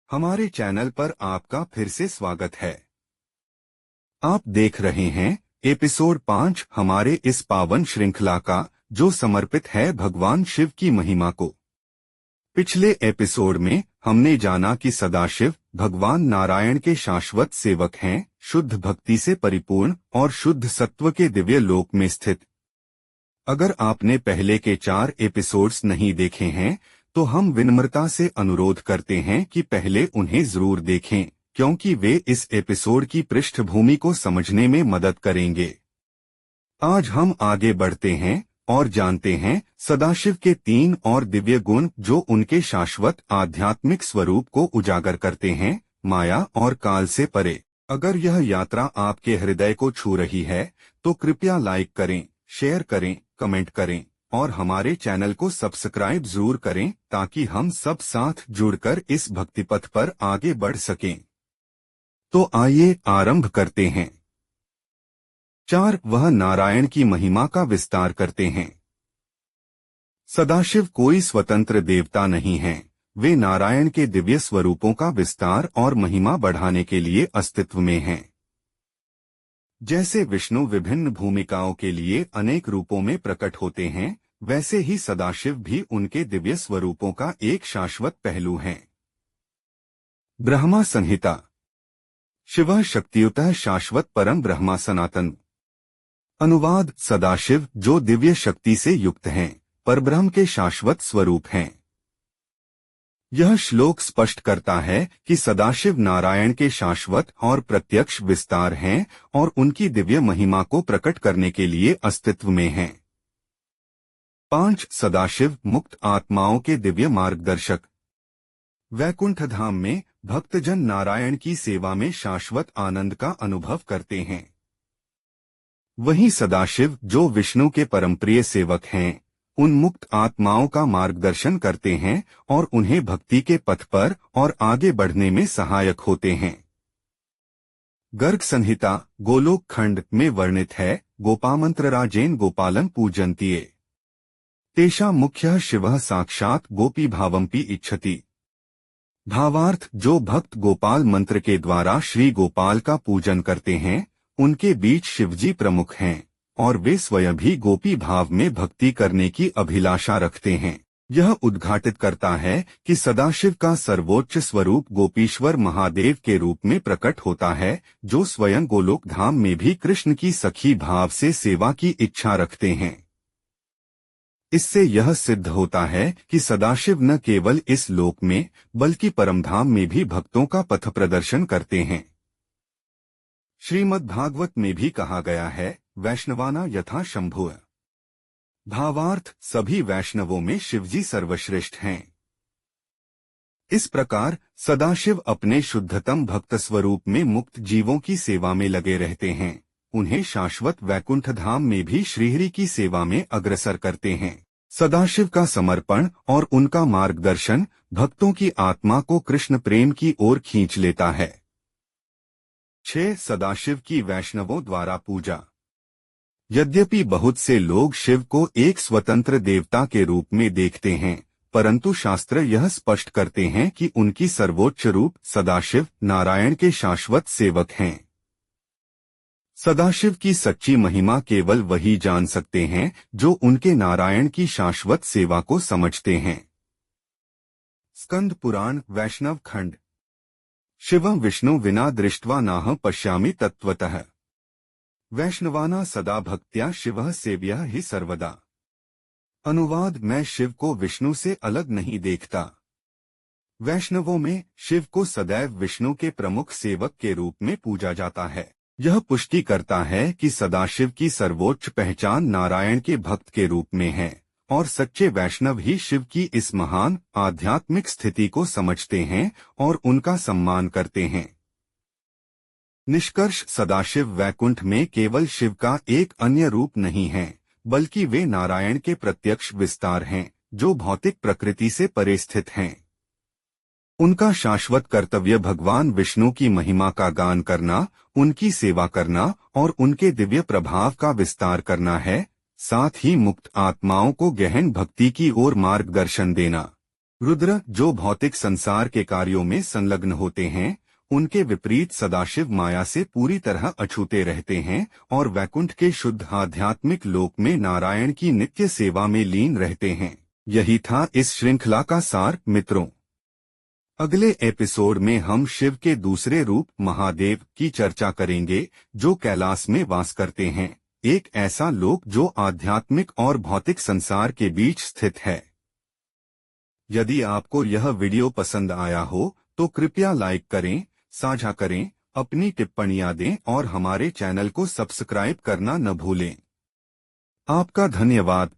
हमारे चैनल पर आपका फिर से स्वागत है। आप देख रहे हैं एपिसोड 5 हमारे इस पावन श्रृंखला का, जो समर्पित है भगवान शिव की महिमा को। पिछले एपिसोड में हमने जाना कि सदाशिव भगवान नारायण के शाश्वत सेवक हैं, शुद्ध भक्ति से परिपूर्ण और शुद्ध सत्व के दिव्य लोक में स्थित। अगर आपने पहले के 4 एपिसोड्स नहीं देखे हैं तो हम विनम्रता से अनुरोध करते हैं कि पहले उन्हें जरूर देखें, क्योंकि वे इस एपिसोड की पृष्ठभूमि को समझने में मदद करेंगे। आज हम आगे बढ़ते हैं और जानते हैं सदाशिव के 3 और दिव्य गुण जो उनके शाश्वत आध्यात्मिक स्वरूप को उजागर करते हैं, माया और काल से परे। अगर यह यात्रा आपके हृदय को छू रही है तो कृपया लाइक करें, शेयर करें, कमेंट करें और हमारे चैनल को सब्सक्राइब जरूर करें ताकि हम सब साथ जुड़कर इस भक्तिपथ पर आगे बढ़ सकें। तो आइए आरंभ करते हैं। 4 वह नारायण की महिमा का विस्तार करते हैं। सदाशिव कोई स्वतंत्र देवता नहीं है, वे नारायण के दिव्य स्वरूपों का विस्तार और महिमा बढ़ाने के लिए अस्तित्व में हैं। जैसे विष्णु विभिन्न भूमिकाओं के लिए अनेक रूपों में प्रकट होते हैं, वैसे ही सदाशिव भी उनके दिव्य स्वरूपों का एक शाश्वत पहलू हैं। ब्रह्मा संहिता। शिवः शक्तियुतः शाश्वत परम ब्रह्मा सनातन। अनुवाद सदाशिव जो दिव्य शक्ति से युक्त हैं, परब्रह्म के शाश्वत स्वरूप हैं। यह श्लोक स्पष्ट करता है कि सदाशिव नारायण के शाश्वत और प्रत्यक्ष विस्तार हैं और उनकी दिव्य महिमा को प्रकट करने के लिए अस्तित्व में हैं। 5 सदाशिव मुक्त आत्माओं के दिव्य मार्गदर्शक। वैकुंठ धाम में भक्तजन नारायण की सेवा में शाश्वत आनंद का अनुभव करते हैं। वहीं सदाशिव जो विष्णु के परमप्रिय सेवक हैं, उन मुक्त आत्माओं का मार्गदर्शन करते हैं और उन्हें भक्ति के पथ पर और आगे बढ़ने में सहायक होते हैं। गर्ग संहिता गोलोक खंड में वर्णित है, गोपामंत्रराजेन गोपालं पूजन्तिये तेषां मुख्यः शिवः साक्षात् गोपी भावम्पि इच्छति। भावार्थ जो भक्त गोपाल मंत्र के द्वारा श्री गोपाल का पूजन करते हैं, उनके बीच शिवजी प्रमुख हैं और वे स्वयं भी गोपी भाव में भक्ति करने की अभिलाषा रखते हैं। यह उद्घाटित करता है कि सदाशिव का सर्वोच्च स्वरूप गोपीश्वर महादेव के रूप में प्रकट होता है, जो स्वयं गोलोक धाम में भी कृष्ण की सखी भाव से सेवा की इच्छा रखते हैं। इससे यह सिद्ध होता है कि सदाशिव न केवल इस लोक में बल्कि परमधाम में भी भक्तों का पथ प्रदर्शन करते हैं। श्रीमद् भागवत में भी कहा गया है, वैष्णवाना यथा शंभु। भावार्थ सभी वैष्णवों में शिवजी सर्वश्रेष्ठ हैं। इस प्रकार सदाशिव अपने शुद्धतम भक्त स्वरूप में मुक्त जीवों की सेवा में लगे रहते हैं, उन्हें शाश्वत वैकुंठ धाम में भी श्रीहरि की सेवा में अग्रसर करते हैं। सदाशिव का समर्पण और उनका मार्गदर्शन भक्तों की आत्मा को कृष्ण प्रेम की ओर खींच लेता है। 6 सदाशिव की वैष्णवों द्वारा पूजा। यद्यपि बहुत से लोग शिव को एक स्वतंत्र देवता के रूप में देखते हैं, परंतु शास्त्र यह स्पष्ट करते हैं कि उनकी सर्वोच्च रूप सदाशिव नारायण के शाश्वत सेवक हैं। सदाशिव की सच्ची महिमा केवल वही जान सकते हैं जो उनके नारायण की शाश्वत सेवा को समझते हैं। स्कंद पुराण वैष्णव खंड। शिवं विष्णु विना दृष्ट्वा नाह पश्यामि तत्वतः। वैष्णवाना सदा भक्त्या शिवः सेव्यः ही सर्वदा। अनुवाद मैं शिव को विष्णु से अलग नहीं देखता। वैष्णवों में शिव को सदैव विष्णु के प्रमुख सेवक के रूप में पूजा जाता है। यह पुष्टि करता है कि सदाशिव की सर्वोच्च पहचान नारायण के भक्त के रूप में है और सच्चे वैष्णव ही शिव की इस महान आध्यात्मिक स्थिति को समझते हैं और उनका सम्मान करते हैं। निष्कर्ष सदाशिव वैकुंठ में केवल शिव का एक अन्य रूप नहीं है, बल्कि वे नारायण के प्रत्यक्ष विस्तार हैं, जो भौतिक प्रकृति से परे स्थित हैं। उनका शाश्वत कर्तव्य भगवान विष्णु की महिमा का गान करना, उनकी सेवा करना और उनके दिव्य प्रभाव का विस्तार करना है, साथ ही मुक्त आत्माओं को गहन भक्ति की ओर मार्गदर्शन देना। रुद्र जो भौतिक संसार के कार्यों में संलग्न होते हैं, उनके विपरीत सदाशिव माया से पूरी तरह अछूते रहते हैं और वैकुंठ के शुद्ध आध्यात्मिक लोक में नारायण की नित्य सेवा में लीन रहते हैं। यही था इस श्रृंखला का सार मित्रों। अगले एपिसोड में हम शिव के दूसरे रूप महादेव की चर्चा करेंगे, जो कैलाश में वास करते हैं, एक ऐसा लोक जो आध्यात्मिक और भौतिक संसार के बीच स्थित है। यदि आपको यह वीडियो पसंद आया हो तो कृपया लाइक करें, साझा करें, अपनी टिप्पणियां दें और हमारे चैनल को सब्सक्राइब करना न भूलें। आपका धन्यवाद।